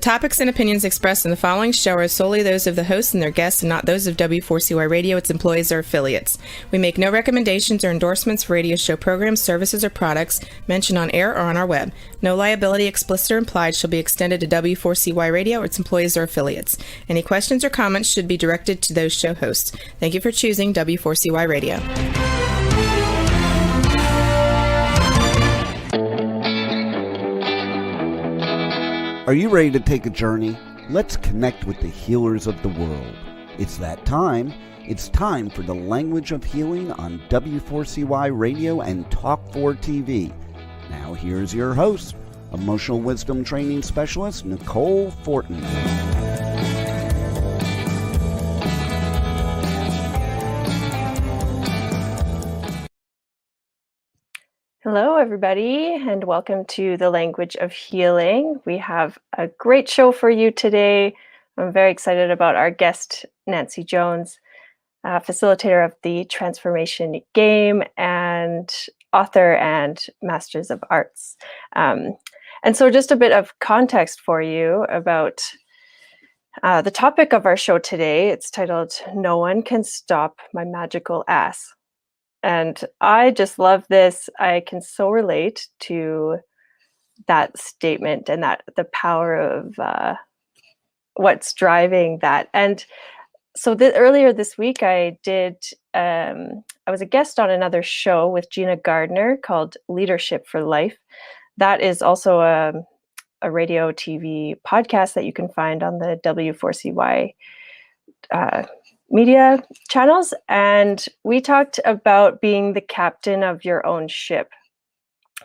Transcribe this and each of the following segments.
topics and opinions expressed in the following show are solely those of the hosts and their guests and not those of W4CY Radio, its employees, or affiliates. We make no recommendations or endorsements for radio show programs, services, or products mentioned on air or on our web. No liability, explicit or implied, shall be extended to W4CY Radio or its employees or affiliates. Any questions or comments should be directed to those show hosts. Thank you for choosing W4CY Radio. Are you ready to take a journey? Let's connect with the healers of the world. It's that time. It's time for the Language of Healing on W4CY Radio and Talk4 TV. Now here's your host, Emotional Wisdom Training Specialist Nicole Fortin. Hello, everybody, and welcome to the Language of Healing. We have a great show for you today. I'm very excited about our guest, Nancy Jones, facilitator of the Transformation Game and author and Masters of Arts. And so just a bit of context for you about the topic of our show today. It's titled, "No One Can Stop My Magical Ass." And I just love this. I can so relate to that statement and that the power of what's driving that. And so earlier this week, I was a guest on another show with Gina Gardner called Leadership for Life. That is also a radio TV podcast that you can find on the W4CY media channels, and we talked about being the captain of your own ship.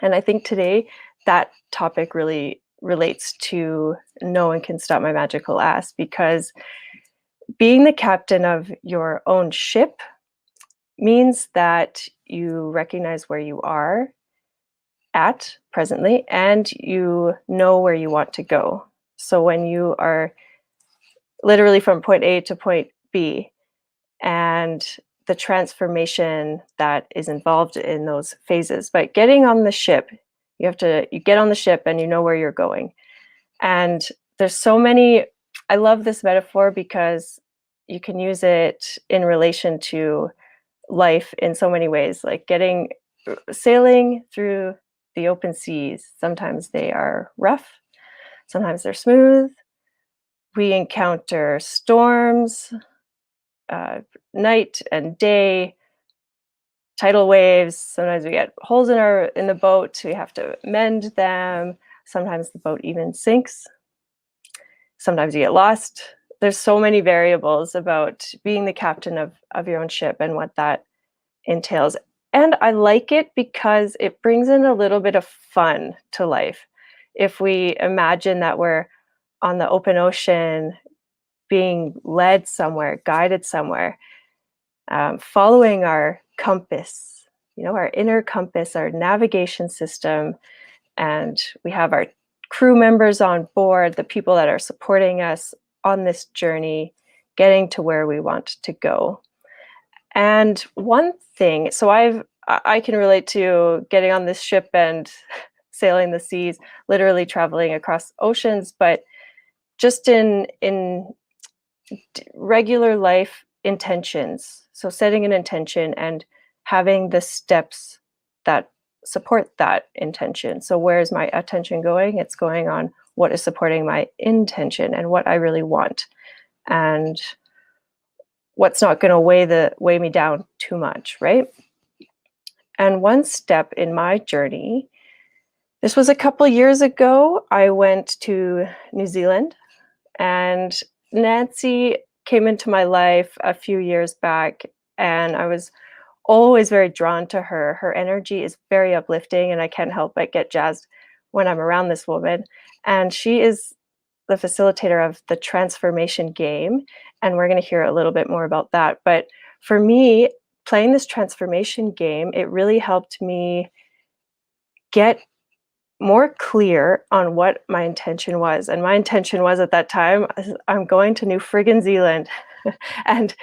And I think today that topic really relates to "No One Can Stop My Magical Ass," because being the captain of your own ship means that you recognize where you are at presently and you know where you want to go. So when you are literally from point A to point B, and the transformation that is involved in those phases. But getting on the ship, you get on the ship and you know where you're going. And there's so many, I love this metaphor because you can use it in relation to life in so many ways, like sailing through the open seas. Sometimes they are rough, sometimes they're smooth. We encounter storms, night and day, tidal waves. Sometimes we get holes in the boat. We have to mend them. Sometimes the boat even sinks. Sometimes you get lost. There's so many variables about being the captain of your own ship and what that entails. And I like it because it brings in a little bit of fun to life. If we imagine that we're on the open ocean, being led somewhere, guided somewhere, following our compass, our inner compass, our navigation system, and we have our crew members on board, the people that are supporting us on this journey, getting to where we want to go. And one thing, so I can relate to getting on this ship and sailing the seas, literally traveling across oceans, but just in regular life intentions. So setting an intention and having the steps that support that intention. So where is my attention going? It's going on what is supporting my intention and what I really want, and what's not going to weigh me down too much, right? And one step in my journey, this was a couple years ago, I went to New Zealand, and Nancy came into my life a few years back, and I was always very drawn to her. Her energy is very uplifting, and I can't help but get jazzed when I'm around this woman. And she is the facilitator of the Transformation Game, and we're going to hear a little bit more about that. But for me, playing this Transformation Game, it really helped me get more clear on what my intention was. And my intention was at that time, I'm going to New friggin' Zealand. And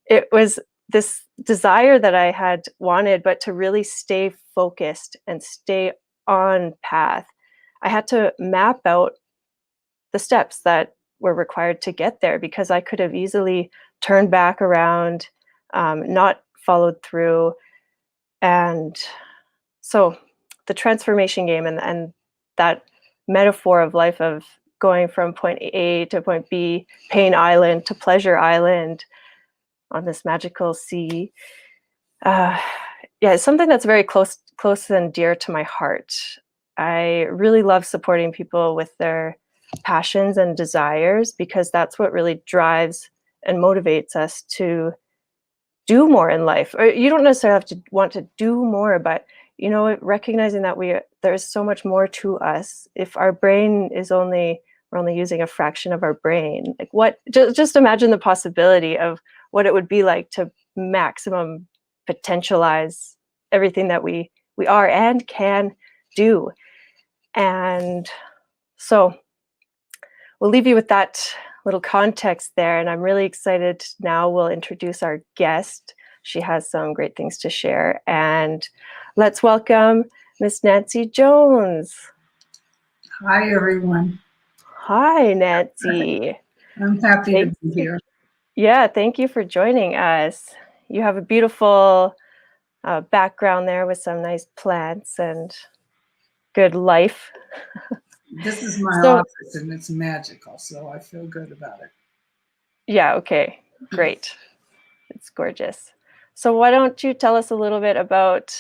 it was this desire that I had wanted, but to really stay focused and stay on path. I had to map out the steps that were required to get there, because I could have easily turned back around, not followed through. And so the transformation game and that metaphor of life, of going from point A to point B, Pain Island to Pleasure Island on this magical sea. Yeah, it's something that's very close and dear to my heart. I really love supporting people with their passions and desires, because that's what really drives and motivates us to do more in life. Or you don't necessarily have to want to do more, but recognizing that there's so much more to us. If our brain is we're only using a fraction of our brain, like just imagine the possibility of what it would be like to maximum potentialize everything that we are and can do. And so we'll leave you with that little context there. And I'm really excited. Now we'll introduce our guest. She has some great things to share. And let's welcome Miss Nancy Jones. Hi, everyone. Hi, Nancy. I'm happy to be here. Yeah, thank you for joining us. You have a beautiful background there with some nice plants and good life. This is my office, and it's magical, so I feel good about it. Yeah, okay, great. It's gorgeous. So why don't you tell us a little bit about,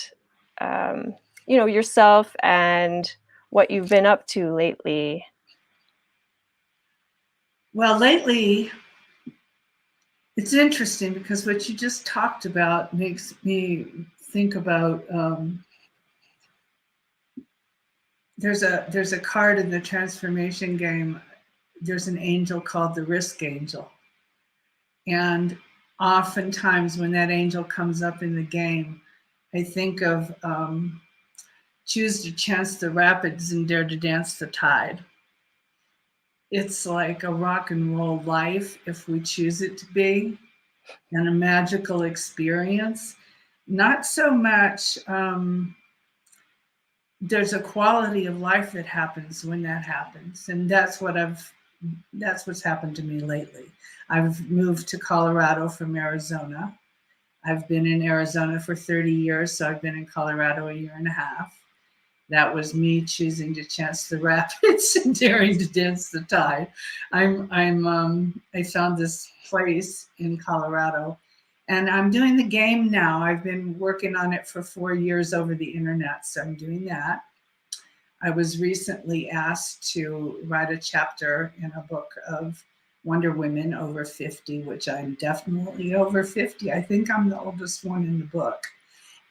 yourself and what you've been up to lately? Well, lately, it's interesting because what you just talked about makes me think about, there's a card in the transformation game. There's an angel called the Risk Angel. And oftentimes when that angel comes up in the game, I think of choose to chance the rapids and dare to dance the tide. It's like a rock and roll life if we choose it to be, and a magical experience. Not so much, there's a quality of life that happens when that happens. And that's what's happened to me lately. I've moved to Colorado from Arizona. I've been in Arizona for 30 years, so I've been in Colorado a year and a half. That was me choosing to chance the rapids and daring to dance the tide. I found this place in Colorado, and I'm doing the game now. I've been working on it for 4 years over the internet, so I'm doing that. I was recently asked to write a chapter in a book of Wonder Women over 50, which I'm definitely over 50. I think I'm the oldest one in the book.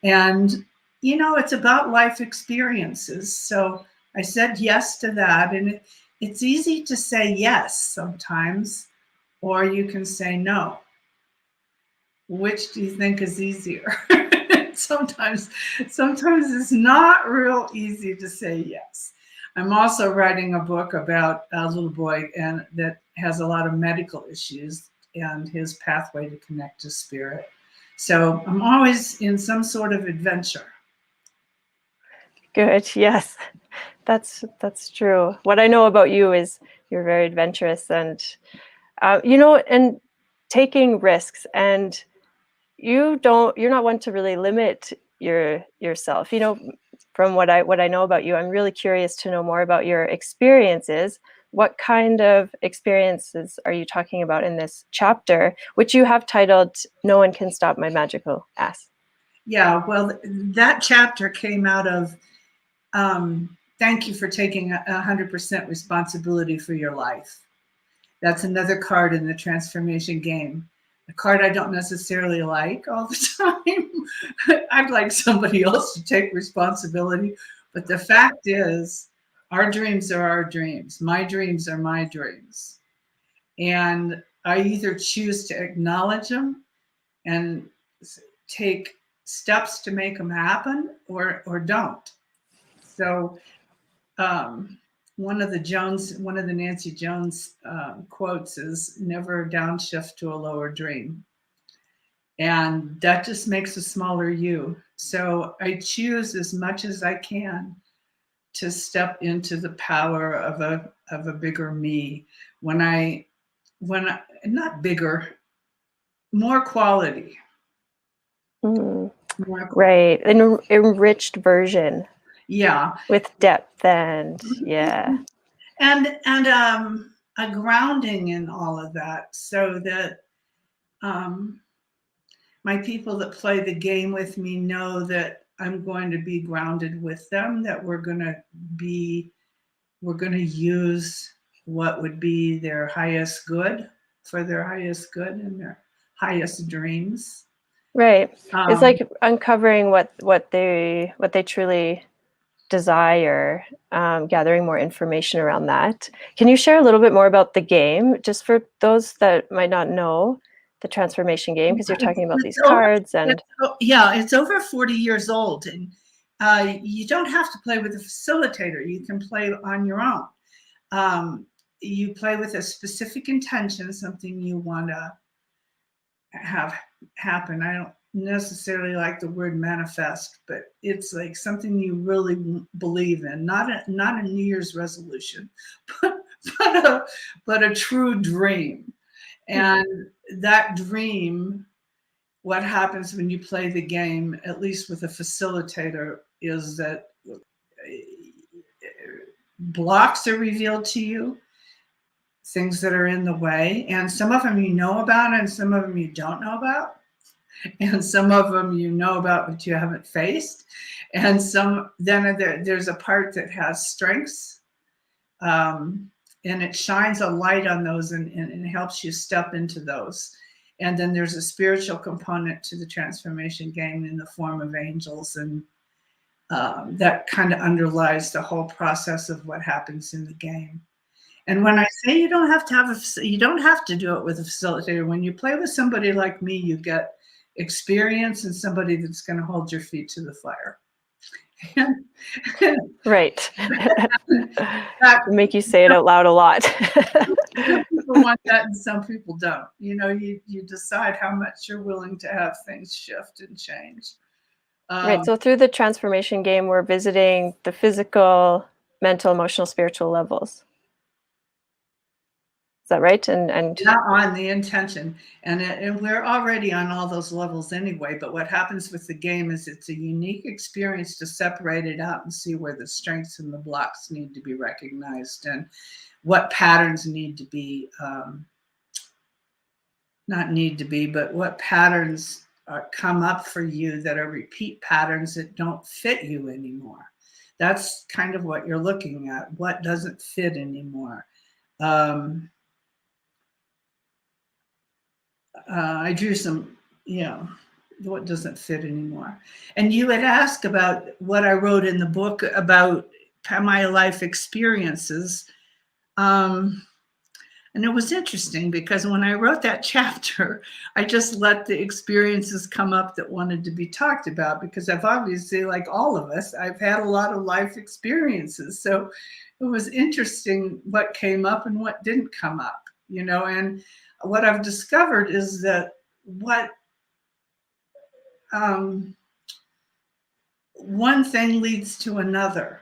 And, it's about life experiences. So I said yes to that. And it's easy to say yes sometimes, or you can say no. Which do you think is easier? Sometimes it's not real easy to say yes. I'm also writing a book about a little boy and that has a lot of medical issues and his pathway to connect to spirit. So I'm always in some sort of adventure. Good. Yes, that's true. What I know about you is you're very adventurous and, and taking risks, and you're not one to really limit yourself. From what I know about you, I'm really curious to know more about your experiences. What kind of experiences are you talking about in this chapter, which you have titled "No One Can Stop My Magical Ass"? Yeah, well, that chapter came out of thank you for taking 100% responsibility for your life. That's another card in the transformation game. A card I don't necessarily like all the time. I'd like somebody else to take responsibility. But the fact is, our dreams are our dreams. My dreams are my dreams. And I either choose to acknowledge them and take steps to make them happen or don't. So one of the Nancy Jones quotes is never downshift to a lower dream. And that just makes a smaller you. So I choose as much as I can to step into the power of a bigger me. When I not bigger, more quality. Mm. More Right. An enriched version Yeah. with depth and yeah. And a grounding in all of that, so that my people that play the game with me know that I'm going to be grounded with them, that we're going to use what would be their highest good for their highest good and their highest dreams. Right. It's like uncovering what they truly desire, gathering more information around that. Can you share a little bit more about the game, just for those that might not know the transformation game, because you're talking about these cards and it's over 40 years old, and you don't have to play with a facilitator. You can play on your own. You play with a specific intention, something you want to have happen. I don't necessarily like the word manifest, but it's like something you really believe in, not a New Year's resolution, but a true dream. And that dream, what happens when you play the game, at least with a facilitator, is that blocks are revealed to you, things that are in the way, and some of them you know about and some of them you don't know about, and some of them you know about but you haven't faced, and there's a part that has strengths, and it shines a light on those and helps you step into those. And then there's a spiritual component to the transformation game in the form of angels, and that kind of underlies the whole process of what happens in the game. And when I say you don't have to do it with a facilitator. When you play with somebody like me, you get experience and somebody that's going to hold your feet to the fire. right. Make you say it out loud a lot. Some people want that and some people don't. You decide how much you're willing to have things shift and change. Right. So through the transformation game, we're visiting the physical, mental, emotional, spiritual levels. Is that right? And not on the intention, and we're already on all those levels anyway. But what happens with the game is it's a unique experience to separate it out and see where the strengths and the blocks need to be recognized, and what patterns need to be but what patterns come up for you that are repeat patterns that don't fit you anymore. That's kind of what you're looking at. What doesn't fit anymore? I drew some, what doesn't fit anymore. And you had asked about what I wrote in the book about my life experiences. And it was interesting because when I wrote that chapter, I just let the experiences come up that wanted to be talked about, because I've obviously, like all of us, I've had a lot of life experiences. So it was interesting what came up and what didn't come up, and what I've discovered is that one thing leads to another.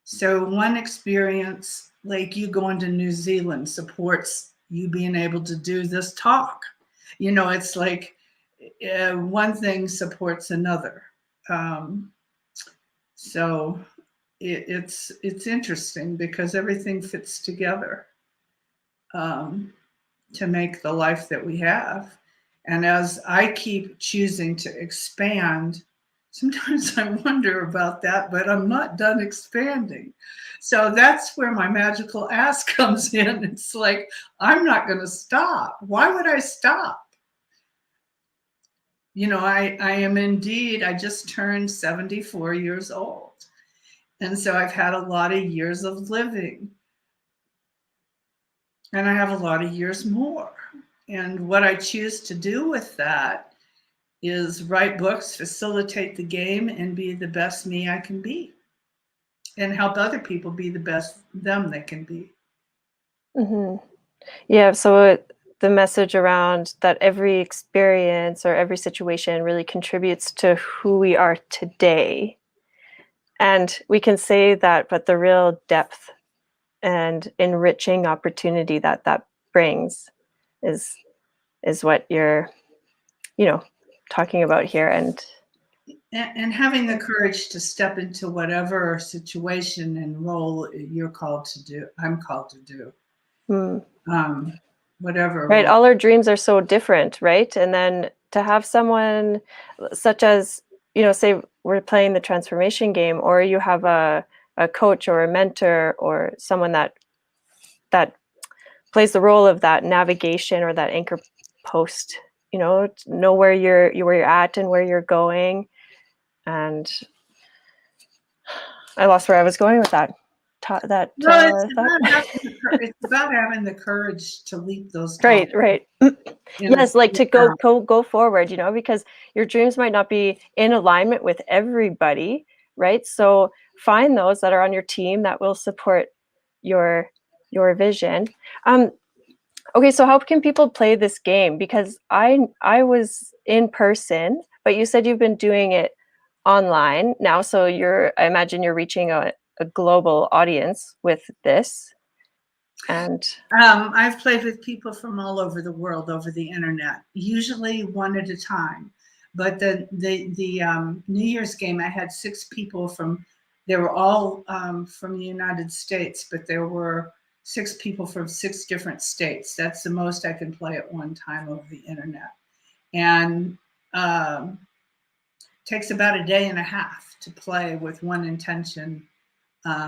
So one experience, like you going to New Zealand, supports you being able to do this talk. It's like one thing supports another. So it's interesting because everything fits together to make the life that we have. And as I keep choosing to expand, sometimes I wonder about that, but I'm not done expanding. So that's where my magical ass comes in. It's like, I'm not going to stop. Why would I stop? I am indeed, I just turned 74 years old. And so I've had a lot of years of living. And I have a lot of years more. And what I choose to do with that is write books, facilitate the game, and be the best me I can be. And help other people be the best them they can be. Mm-hmm. Yeah, so the message around that every experience or every situation really contributes to who we are today. And we can say that, but the real depth and enriching opportunity that that brings is what you're, talking about here. And having the courage to step into whatever situation and role you're called to do, I'm called to do. Whatever. Right. role. All our dreams are so different, right? And then to have someone such as, say we're playing the transformation game, or you have a coach or a mentor or someone that plays the role of that navigation or that anchor post, to know where you're at and where you're going. And I lost where I was going with that. It's about having the courage to leap those right. Yes, like to go forward, because your dreams might not be in alignment with everybody, right? So find those that are on your team that will support your vision. Okay, so how can people play this game? Because I was in person, but you said you've been doing it online now, so I imagine you're reaching a global audience with this. And I've played with people from all over the world over the internet, usually one at a time. But the New Year's game, I had 6 people they were all from the United States, but there were 6 people from 6 different states. That's the most I can play at one time over the internet. And takes about a day and a half to play with one intention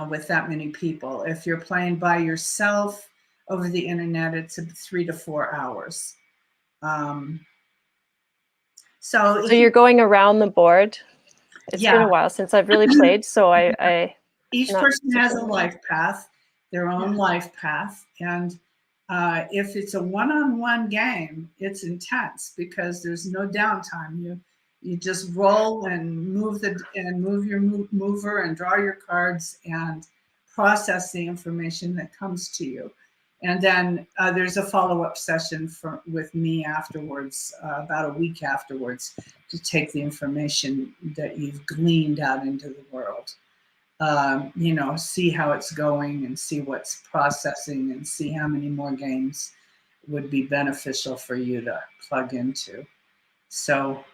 with that many people. If you're playing by yourself over the internet, it's 3 to 4 hours. So you're going around the board. It's been a while since I've really played, so I each person has a life path, their own life path, and if it's a one-on-one game, it's intense because there's no downtime. You just roll and move your mover and draw your cards and process the information that comes to you. And then there's a follow-up session with me afterwards, about a week afterwards, to take the information that you've gleaned out into the world. See how it's going and see what's processing and see how many more games would be beneficial for you to plug into. So.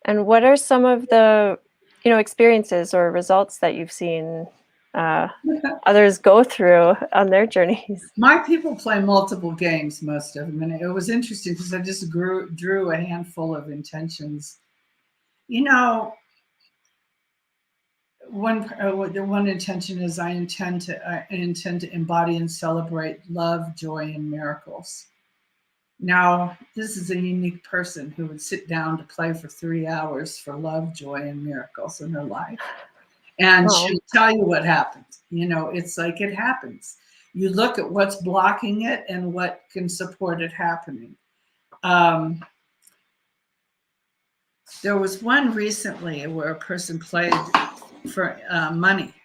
And what are some of the, experiences or results that you've seen others go through on their journeys? My people play multiple games, most of them, and it was interesting because I just drew a handful of intentions. The one intention is I intend to embody and celebrate love, joy, and miracles. Now, this is a unique person who would sit down to play for 3 hours for love, joy, and miracles in her life. And she'll tell you what happens. It's like it happens. You look at what's blocking it and what can support it happening. There was one recently where a person played for money,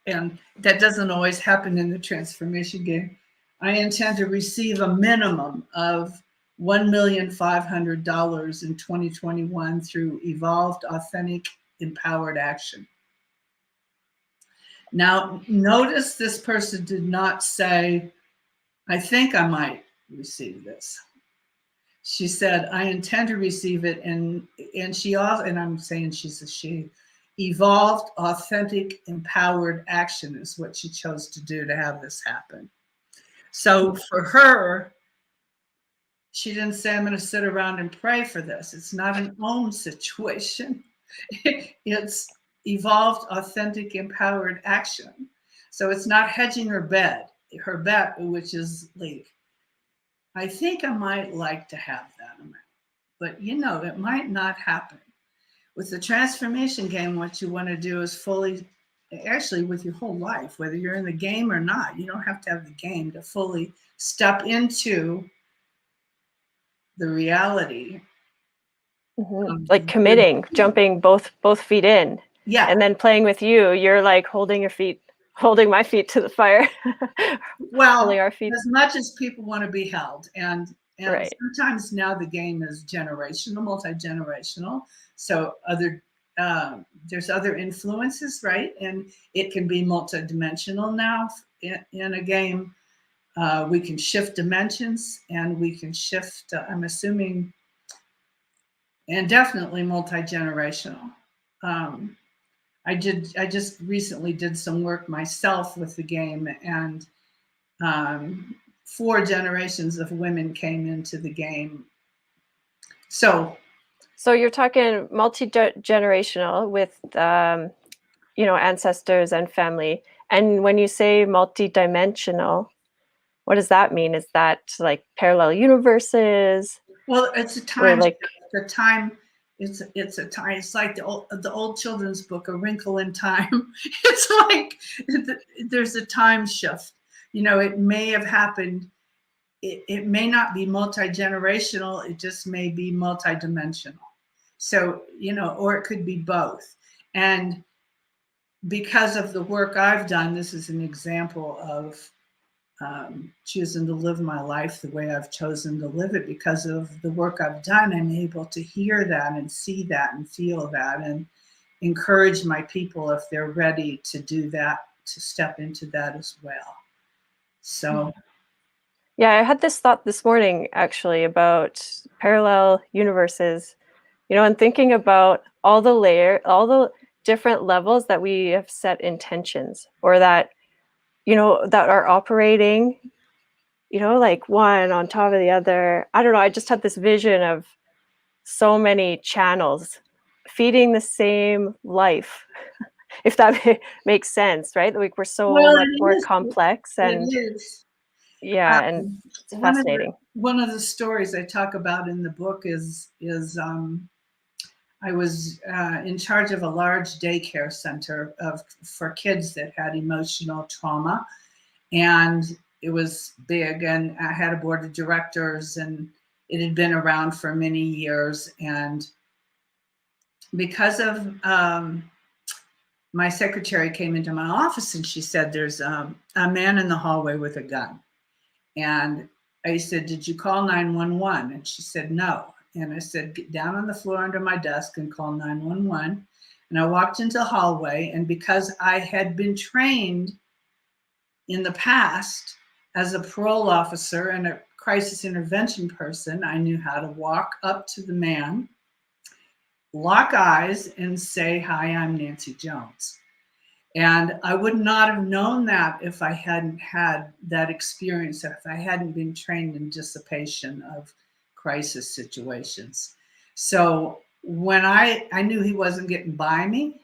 and that doesn't always happen in the transformation game. I intend to receive a minimum of $1,500,000 in 2021 through evolved, authentic, empowered action. Now, notice this person did not say, I think I might receive this. She said, I intend to receive it. And she also, and I'm saying she's a she, evolved, authentic, empowered action is what she chose to do to have this happen. So for her, she didn't say, I'm going to sit around and pray for this. It's not an own situation. It's evolved, authentic, empowered action. So it's not hedging her bet, which is like, I think I might like to have that amount, but it might not happen. With the transformation game, what you want to do is actually with your whole life, whether you're in the game or not, you don't have to have the game to fully step into the reality. Mm-hmm. Like committing, jumping both feet in. Yeah. And then playing with you're like holding my feet to the fire. Well, our feet. As much as people want to be held. And right. Sometimes now the game is generational, multi-generational. So other there's other influences, right? And it can be multidimensional now in a game. We can shift dimensions, and we can shift, I'm assuming, and definitely multi-generational. I just recently did some work myself with the game, and 4 generations of women came into the game. So you're talking multi-generational with, ancestors and family. And when you say multi-dimensional, what does that mean? Is that like parallel universes? Well, it's a time. Like the time. It's a time. It's like the old children's book, A Wrinkle in Time. It's like there's a time shift. It may have happened. It may not be multi-generational. It just may be multi-dimensional. So, or it could be both. And because of the work I've done, this is an example of choosing to live my life the way I've chosen to live it. Because of the work I've done, I'm able to hear that and see that and feel that, and encourage my people, if they're ready to do that, to step into that as well. So yeah, I had this thought this morning actually about parallel universes, and thinking about all the different levels that we have set intentions, or that that are operating, like one on top of the other. I don't know. I just had this vision of so many channels feeding the same life, if that makes sense, right? Like we're so much more complex, and yeah, and it's fascinating. One of the stories I talk about in the book is I was in charge of a large daycare center for kids that had emotional trauma, and it was big, and I had a board of directors, and it had been around for many years. And because of my secretary came into my office, and she said, there's a man in the hallway with a gun. And I said, did you call 911? And she said, no. And I said, get down on the floor under my desk and call 911. And I walked into the hallway, and because I had been trained in the past as a parole officer and a crisis intervention person, I knew how to walk up to the man, lock eyes, and say, hi, I'm Nancy Jones. And I would not have known that if I hadn't had that experience, if I hadn't been trained in dissipation of crisis situations. So when I knew he wasn't getting by me,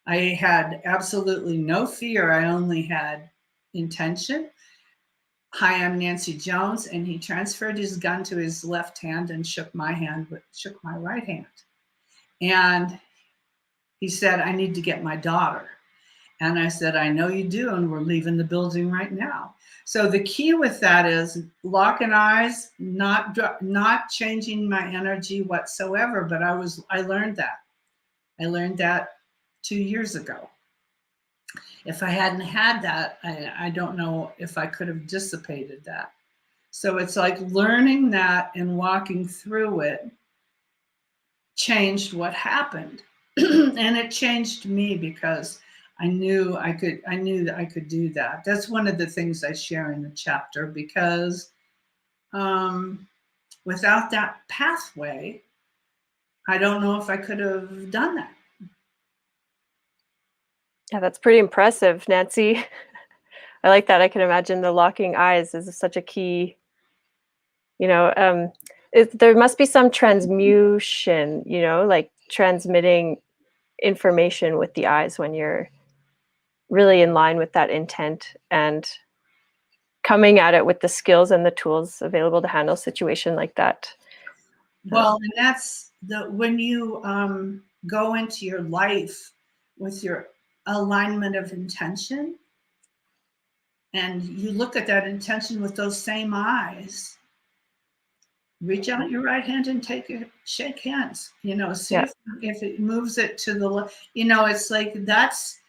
I had absolutely no fear. I only had intention. Hi, I'm Nancy Jones. And he transferred his gun to his left hand and shook my hand, but shook my right hand. And he said, I need to get my daughter. And I said, I know you do, and we're leaving the building right now. So the key with that is locking eyes, not changing my energy whatsoever. But I learned that. I learned that 2 years ago. If I hadn't had that, I don't know if I could have dissipated that. So it's like learning that and walking through it changed what happened. And it changed me because I knew that I could do that. That's one of the things I share in the chapter, because without that pathway, I don't know if I could have done that. Yeah, that's pretty impressive, Nancy. I like that. I can imagine the locking eyes is such a key, there must be some transmutation, like transmitting information with the eyes when you're really in line with that intent and coming at it with the skills and the tools available to handle a situation like that. Well, and that's when you go into your life with your alignment of intention, and you look at that intention with those same eyes, reach out your right hand and shake hands, see if it moves it to the left. It's like that's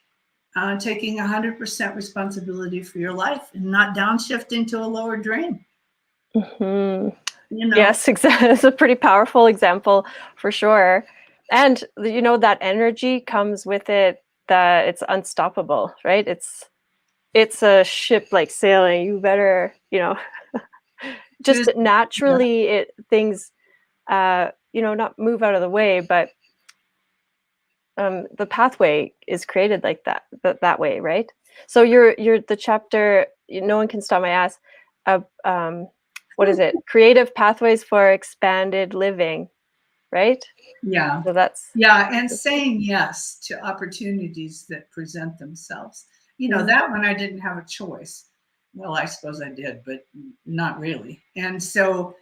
taking 100% responsibility for your life and not downshifting to a lower dream. Mm-hmm. Yes, exactly. It's a pretty powerful example for sure. And you know, that energy comes with it, that it's unstoppable, right? It's a ship like sailing. You better, you know, just Just- naturally things you know, not move out of the way, but the pathway is created like that way, right? So you're the chapter, no one can stop my ass. What is it? Creative pathways for expanded living, right? Yeah. So that's Yeah. And saying yes to opportunities that present themselves. You know, that one I didn't have a choice. Well, I suppose I did, but not really. And so,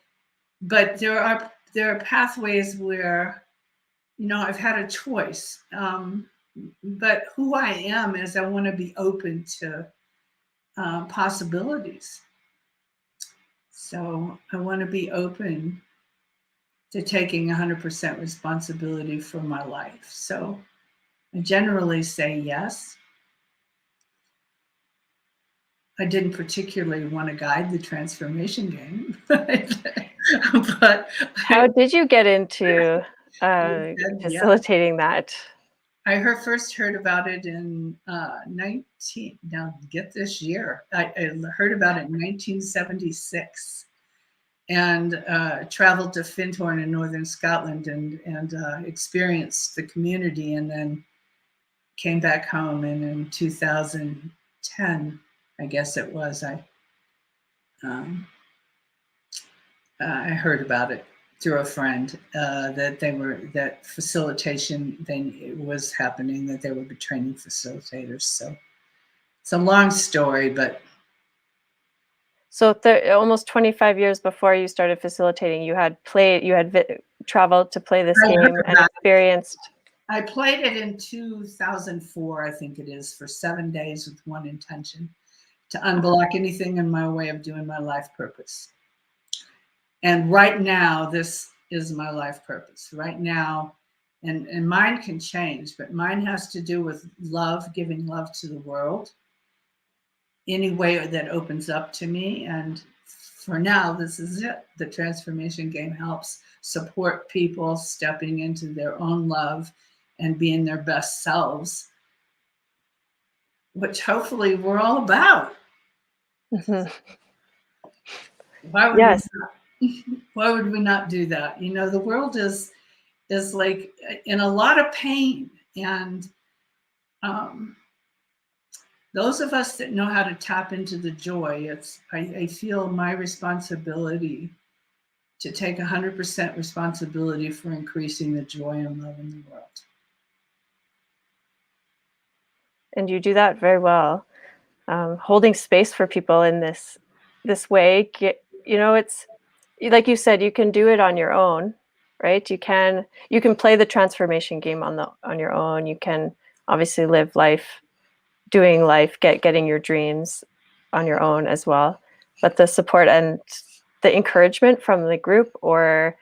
but there are pathways where, you know, I've had a choice. But who I am is I want to be open to possibilities. So I want to be open to taking 100% responsibility for my life. So I generally say yes. I didn't particularly want to guide the transformation game, but how did you get into said yes. facilitating that? I first heard about it in 19. Now get this year. I heard about it in 1976, and traveled to Findhorn in northern Scotland and experienced the community, and then came back home. And in 2010, I guess it was, I heard about it through a friend, that facilitation thing was happening, that they would be training facilitators. So it's a long story, but So almost 25 years before you started facilitating, you had traveled to play this game and experienced. I played it in 2004, I think it is, for 7 days with one intention: to unblock anything in my way of doing my life purpose. And right now, this is my life purpose. Right now, and mine can change, but mine has to do with love, giving love to the world, any way that opens up to me. And for now, this is it. The transformation game helps support people stepping into their own love and being their best selves, which hopefully we're all about. Mm-hmm. Yes. Why would we not do that? You know, the world is like in a lot of pain, and those of us that know how to tap into the joy, I feel my responsibility to take 100% responsibility for increasing the joy and love in the world. And you do that very well, holding space for people in this way. You know, it's like you said, you can do it on your own, right? You can play the transformation game on your own. You can obviously live life, doing life, getting your dreams on your own as well. But the support and the encouragement from the group, or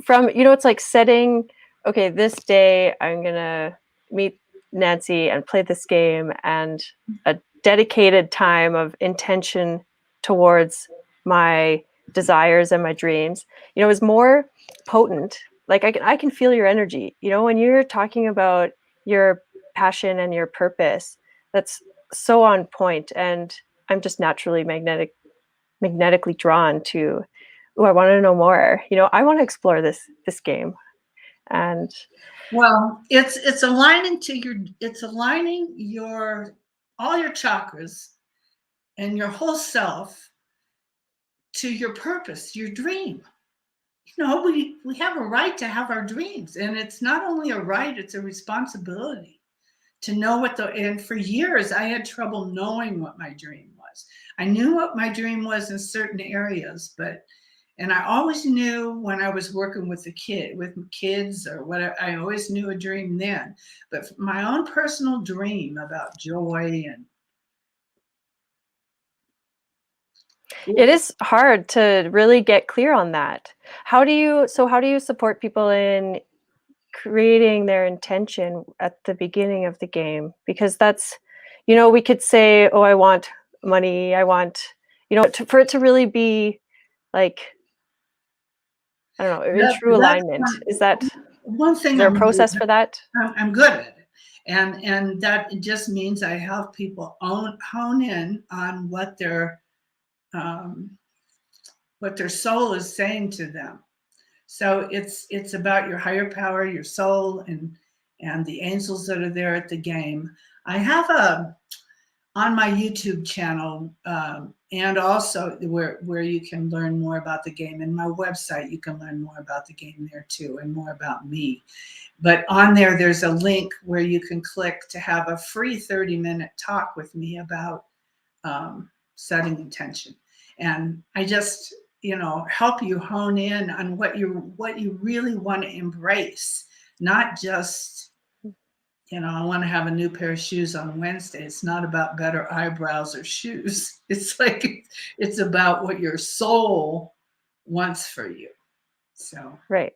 from, you know, it's like setting, okay, this day I'm gonna meet Nancy and play this game, and a dedicated time of intention towards my desires and my dreams, you know, is more potent. Like I can feel your energy, you know, when you're talking about your passion and your purpose. That's so on point, and I'm just naturally magnetically drawn to, oh, I want to know more. You know, I want to explore this game. And well, it's aligning your all your chakras and your whole self to your purpose, your dream. You know, we have a right to have our dreams, and it's not only a right, it's a responsibility to know and for years I had trouble knowing what my dream was. I knew what my dream was in certain areas, and I always knew when I was working with kids or whatever, I always knew a dream then. But my own personal dream about joy, and it is hard to really get clear on that. How do you support people in creating their intention at the beginning of the game? Because that's, you know, we could say, oh, I want money, I want, you know, for it to really be like, I don't know, in true alignment. Is that one thing Is there a I'm process for that? I'm good at it. And that just means I help people hone in on um, what their soul is saying to them. So it's about your higher power, your soul, and the angels that are there at the game. I have on my YouTube channel, and also where you can learn more about the game, and my website, you can learn more about the game there too, and more about me. But on there's a link where you can click to have a free 30-minute talk with me about setting intention. And I just, help you hone in on what you really want to embrace, not just, I want to have a new pair of shoes on Wednesday. It's not about better eyebrows or shoes. It's like, it's about what your soul wants for you. So. Right.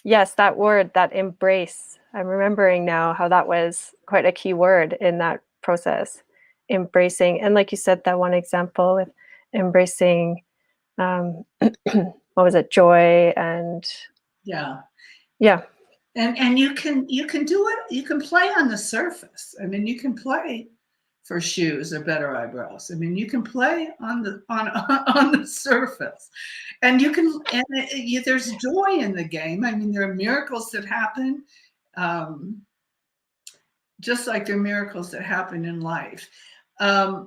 Yes, that word, that embrace. I'm remembering now how that was quite a key word in that process. Embracing. And like you said, that one example with embracing, what was it? Joy and Yeah. yeah. And you can do it. You can play on the surface. I mean, you can play for shoes or better eyebrows. I mean, you can play on the surface, and there's joy in the game. I mean, there are miracles that happen, just like there are miracles that happen in life. The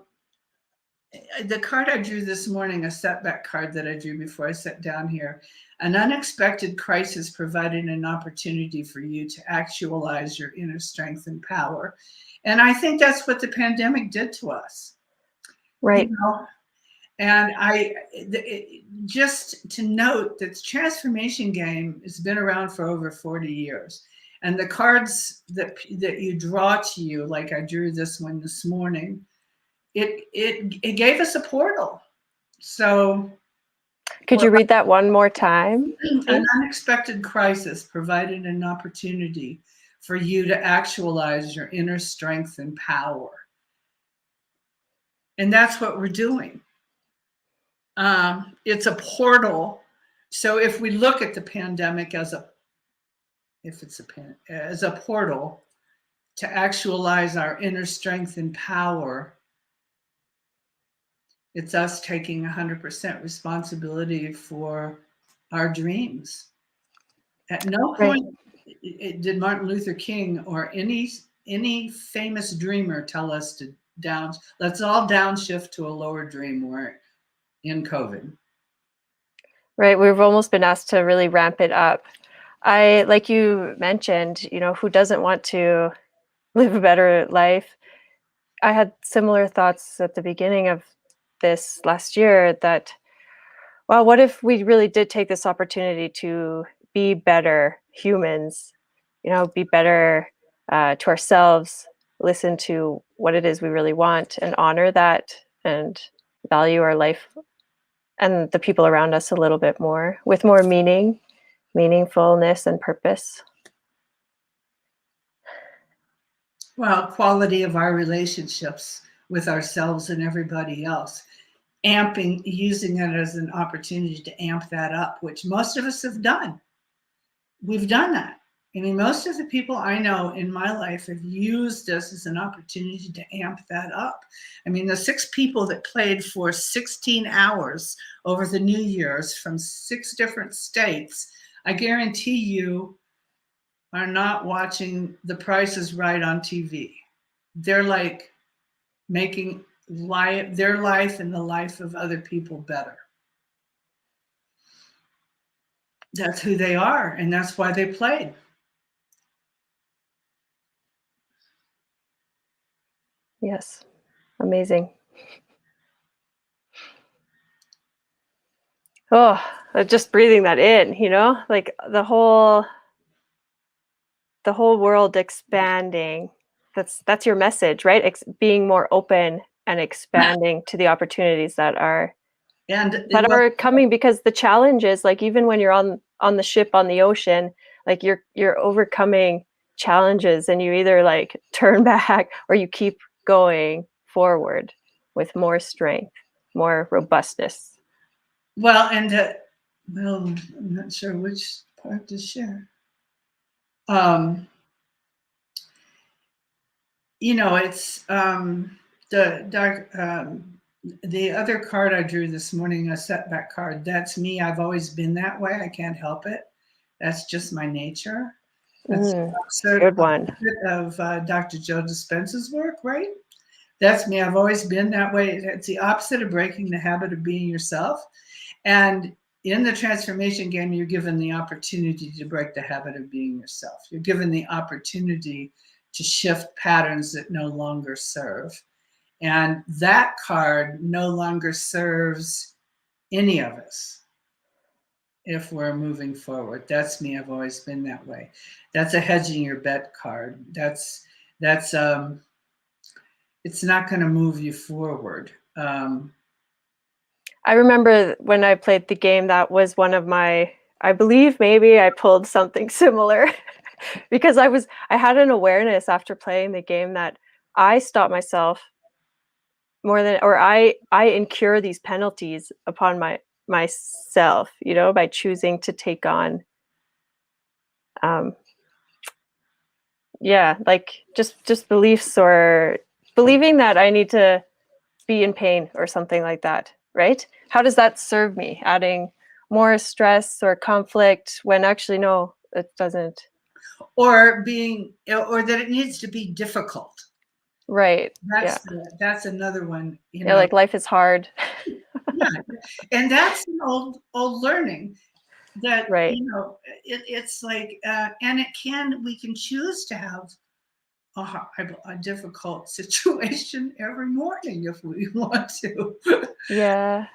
card I drew this morning, a setback card that I drew before I sat down here, an unexpected crisis provided an opportunity for you to actualize your inner strength and power. And I think that's what the pandemic did to us. Right. And just to note that the transformation game has been around for over 40 years. And the cards that you draw to you, like I drew this one this morning, it gave us a portal. So could you read that one more time? An unexpected crisis provided an opportunity for you to actualize your inner strength and power. And that's what we're doing. It's a portal. So if we look at the pandemic as a portal to actualize our inner strength and power, it's us taking 100% responsibility for our dreams. At no point did Martin Luther King or any famous dreamer tell us to let's all downshift to a lower dream. We're in COVID. Right. We've almost been asked to really ramp it up. Like you mentioned, who doesn't want to live a better life? I had similar thoughts at the beginning of this last year that, well, what if we really did take this opportunity to be better humans, be better to ourselves, listen to what it is we really want and honor that and value our life and the people around us a little bit more with more meaningfulness and purpose. Well, quality of our relationships with ourselves and everybody else. Using it as an opportunity to amp that up, which most of us have done. We've done that. I mean, most of the people I know in my life have used this as an opportunity to amp that up. I mean, the 6 people that played for 16 hours over the New Year's from 6 different states, I guarantee you are not watching The Price is Right on TV. They're like making their life and the life of other people better. That's who they are, and that's why they played. Yes. Amazing. Oh, just breathing that in, like the whole world expanding. That's your message, right? Being more open and expanding to the opportunities that are coming, because the challenge is, like, even when you're on the ship on the ocean, like you're overcoming challenges and you either like turn back or you keep going forward with more strength, more robustness. Well, I'm not sure which part to share. um, it's the other card I drew this morning, a setback card. That's me. I've always been that way. I can't help it. That's just my nature. That's Good one. of Dr. Joe Dispenza's work, right? That's me. I've always been that way. It's the opposite of breaking the habit of being yourself. And in the transformation game, you're given the opportunity to break the habit of being yourself. You're given the opportunity to shift patterns that no longer serve. And that card no longer serves any of us if we're moving forward. That's me. I've always been that way. That's a hedging your bet card. That's it's not going to move you forward. I remember when I played the game, that was one of my, I believe maybe I pulled something similar because I had an awareness after playing the game that I stopped myself more than, or I incur these penalties upon myself, by choosing to take on, like just beliefs or believing that I need to be in pain or something like that, right? How does that serve me? Adding more stress or conflict when actually, no, it doesn't. Or that it needs to be difficult. Right. That's another one. Like life is hard. Yeah, and that's an old learning. That right. It's like, and we can choose to have a difficult situation every morning if we want to. Yeah.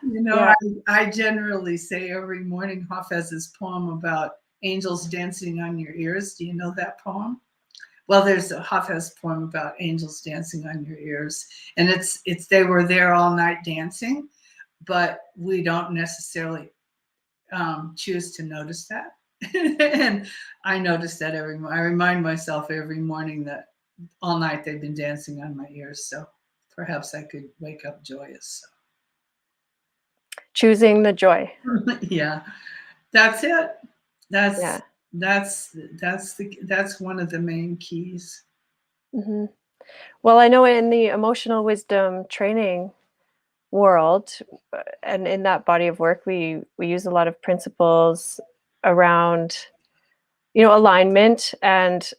I generally say every morning, Hoff has this poem about angels dancing on your ears. Do you know that poem? Well, there's a Hoff has poem about angels dancing on your ears, and it's they were there all night dancing, but we don't necessarily choose to notice that. And I notice that every morning. I remind myself every morning that all night they've been dancing on my ears, so perhaps I could wake up joyous. Choosing the joy. Yeah, that's it. That's one of the main keys. Mm-hmm. Well, I know in the emotional wisdom training world, and in that body of work, we use a lot of principles around, alignment and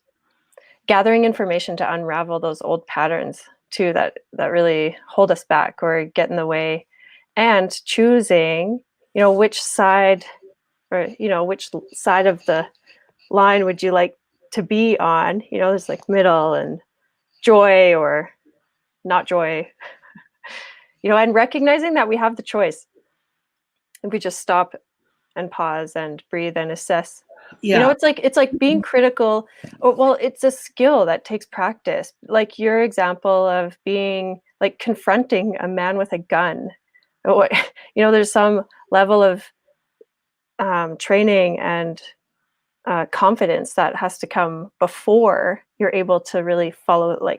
gathering information to unravel those old patterns too that really hold us back or get in the way, and choosing, which side, or which side of the line would you like to be on. There's like middle and joy or not joy. And recognizing that we have the choice if we just stop and pause and breathe and assess. Yeah. It's like being critical. Well, it's a skill that takes practice. Like your example of being like confronting a man with a gun. There's some level of training and confidence that has to come before you're able to really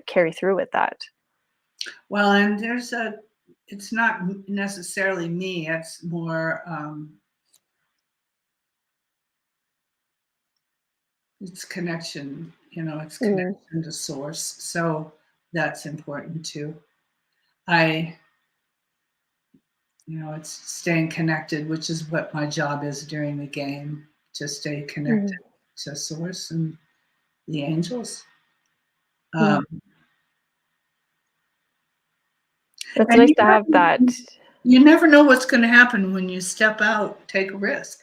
carry through with that. Well, and it's not necessarily me. It's more, it's connection, it's connection to source. So that's important too. It's staying connected, which is what my job is during the game, to stay connected to source and the angels. It's nice to have that. You never know what's going to happen when you step out, take a risk.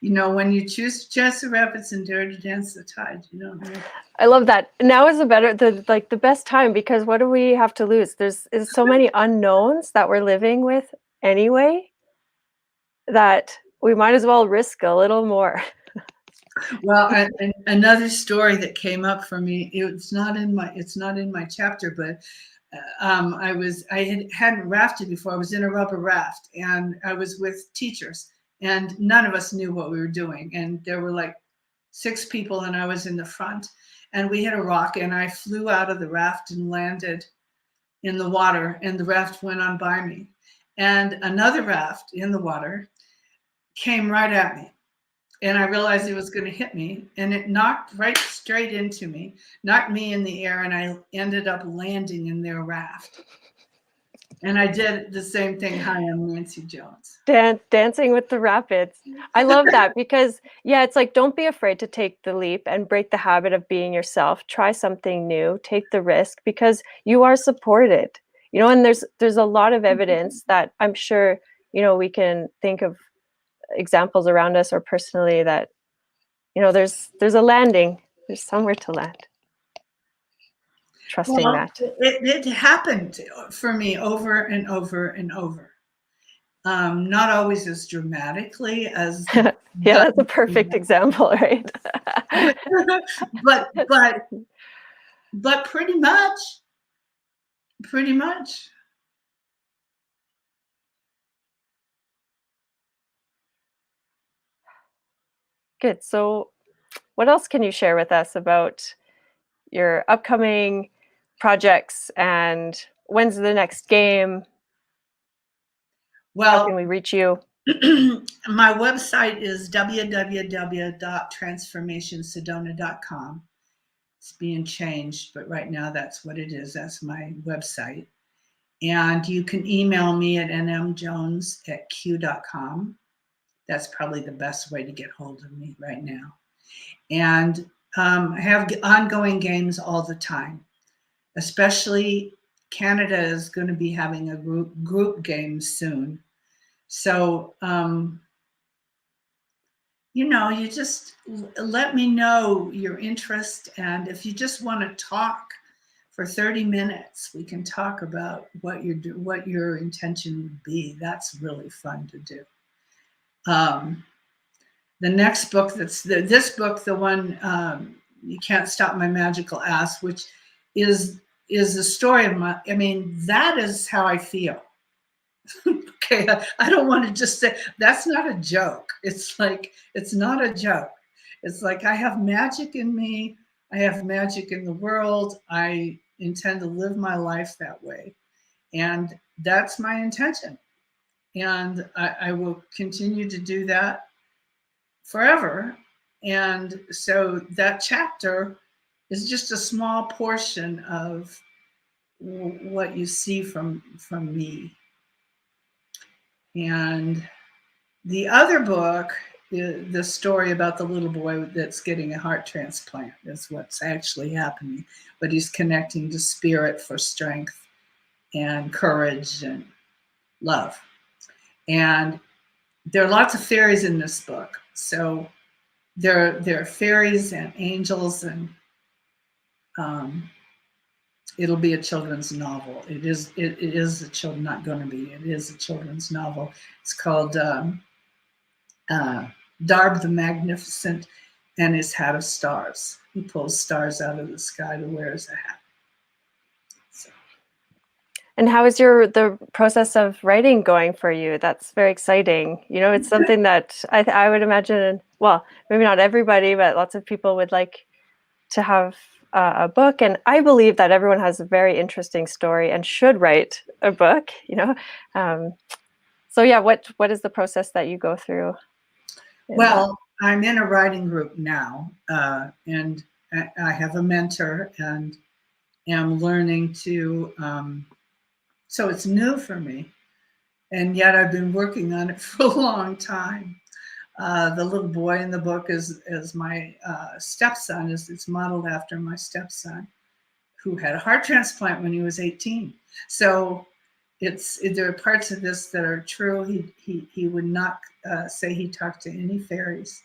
When you choose to chase the rapids and dare to dance the tide, I love that. Now is the best time, because what do we have to lose? There's so many unknowns that we're living with anyway, that we might as well risk a little more. Well, and another story that came up for me, it's not in my chapter, but I hadn't rafted before. I was in a rubber raft, and I was with teachers, and none of us knew what we were doing. And there were like 6 people, and I was in the front, and we hit a rock, and I flew out of the raft and landed in the water, and the raft went on by me. And another raft in the water came right at me. and I realized it was going to hit me, and it knocked right straight into me, knocked me in the air, and I ended up landing in their raft. And I did the same thing. Hi, I'm Nancy Jones. Dancing with the rapids. I love that because, yeah, it's like, don't be afraid to take the leap and break the habit of being yourself. Try something new, take the risk because you are supported, you know, and there's a lot of evidence that I'm sure, you know, we can think of examples around us or personally that, you know, there's a landing, there's somewhere to land. Trusting that. It happened for me over and over and over. Not always as dramatically as Yeah, that's a perfect example, right? but pretty much. Good. So what else can you share with us about your upcoming projects and when's the next game? How Well, can we reach you? my website is www.transformationsedona.com. It's being changed, but right now that's what it is. That's my website. And you can email me at nmjones@q.com. That's probably the best way to get hold of me right now. And I have ongoing games all the time, especially Canada is going to be having a group game soon. So, you know, you just let me know your interest. And if you just want to talk for 30 minutes, we can talk about what your intention would be. That's really fun to do. The next book this book, the one You Can't Stop My Magical Ass, which is the story of that is how I feel. Okay, I don't want to just say that's not a joke. It's like, it's not a joke. It's like I have magic in me. I have magic in the world. I intend to live my life that way. And that's my intention. And I will continue to do that forever. And so that chapter is just a small portion of what you see from me. And the other book is the story about the little boy that's getting a heart transplant. Is what's actually happening, but he's connecting to spirit for strength and courage and love. And there are lots of fairies in this book. So there are fairies and angels, and it'll be a children's novel. It is a children, not going to be. It is a children's novel. It's called Darb the Magnificent and His Hat of Stars. He pulls stars out of the sky to wear as a hat. So. And how is the process of writing going for you? That's very exciting. You know, it's something that I would imagine, well, maybe not everybody, but lots of people would like to have a book. And I believe that everyone has a very interesting story and should write a book, you know? So yeah, what is the process that you go through? Well, I'm in a writing group now, and I have a mentor and am learning to, so it's new for me. And yet I've been working on it for a long time. The little boy in the book is my stepson. It's modeled after my stepson, who had a heart transplant when he was 18. So there are parts of this that are true. He would not say he talked to any fairies.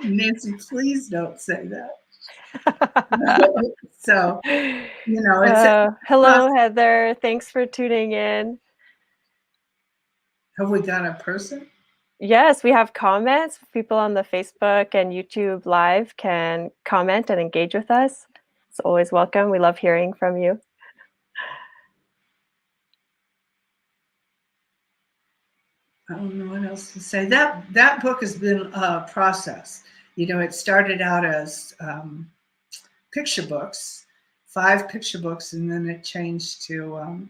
Nancy, please don't say that. So, you know, it's hello, Heather. Thanks for tuning in. Have we got a person? Yes, we have comments. People on the Facebook and YouTube Live can comment and engage with us. It's always welcome. We love hearing from you. I don't know what else to say. That book has been a process. You know, it started out as picture books, 5 picture books, and then it changed to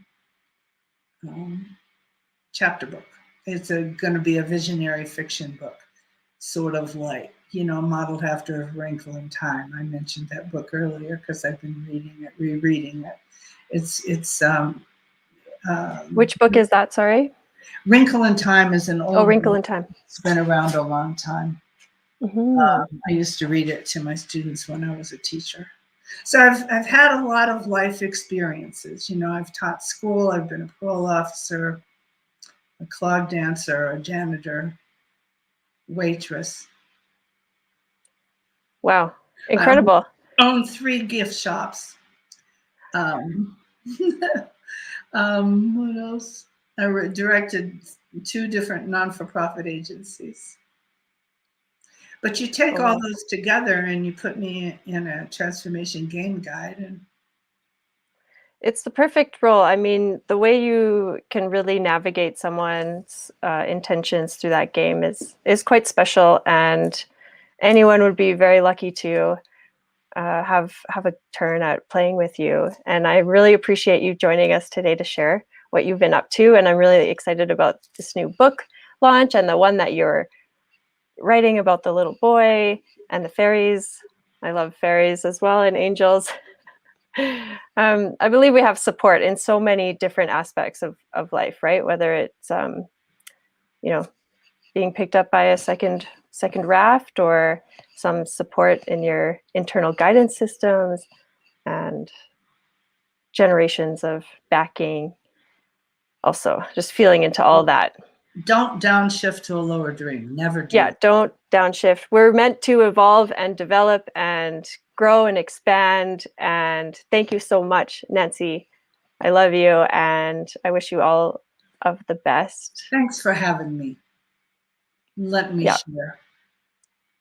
chapter book. It's going to be a visionary fiction book, sort of like, modeled after A Wrinkle in Time. I mentioned that book earlier because I've been rereading it. It's Which book is that? Sorry. Wrinkle in Time is an old Wrinkle book. in Time. It's been around a long time. I used to read it to my students when I was a teacher. So I've had a lot of life experiences. I've taught school. I've been a parole officer, a clog dancer, a janitor, waitress. Wow, incredible. I own 3 gift shops. What else? I directed 2 different non-for-profit agencies. But you take all those together and you put me in a transformation game guide, and it's the perfect role. I mean, the way you can really navigate someone's intentions through that game is quite special, and anyone would be very lucky to have a turn at playing with you. And I really appreciate you joining us today to share what you've been up to. And I'm really excited about this new book launch and the one that you're writing about the little boy and the fairies. I love fairies as well, and angels. I believe we have support in so many different aspects of life, right? Whether it's being picked up by a second raft, or some support in your internal guidance systems, and generations of backing. Also, just feeling into all that. Don't downshift to a lower dream. Never do. Yeah, don't downshift. We're meant to evolve and develop and grow and expand. And thank you so much, Nancy. I love you, and I wish you all of the best. Thanks for having me. Let me share.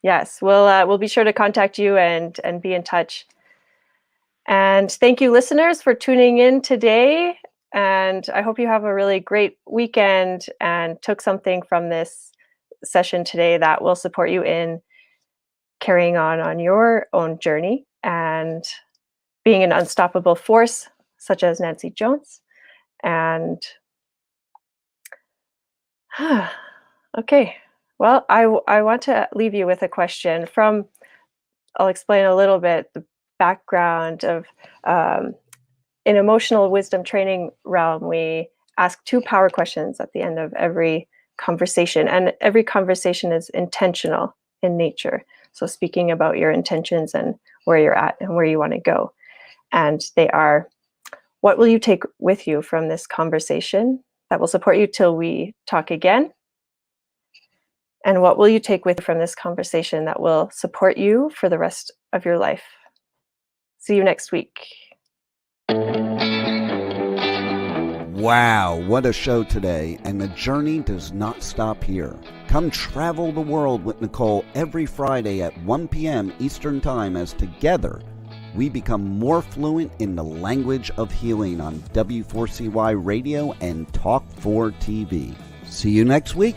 Yes, we'll be sure to contact you and be in touch. And thank you, listeners, for tuning in today. And I hope you have a really great weekend and took something from this session today that will support you in carrying on your own journey and being an unstoppable force, such as Nancy Jones. And okay, well, I want to leave you with a question I'll explain a little bit the background of in emotional wisdom training realm. We ask 2 power questions at the end of every conversation, and every conversation is intentional in nature. So speaking about your intentions and where you're at and where you want to go. And they are, what will you take with you from this conversation that will support you till we talk again? And what will you take with you from this conversation that will support you for the rest of your life? See you next week. Wow, what a show today, and the journey does not stop here. Come travel the world with Nicole every Friday at 1 p.m. Eastern Time as together we become more fluent in the language of healing on W4CY Radio and Talk 4 TV. See you next week.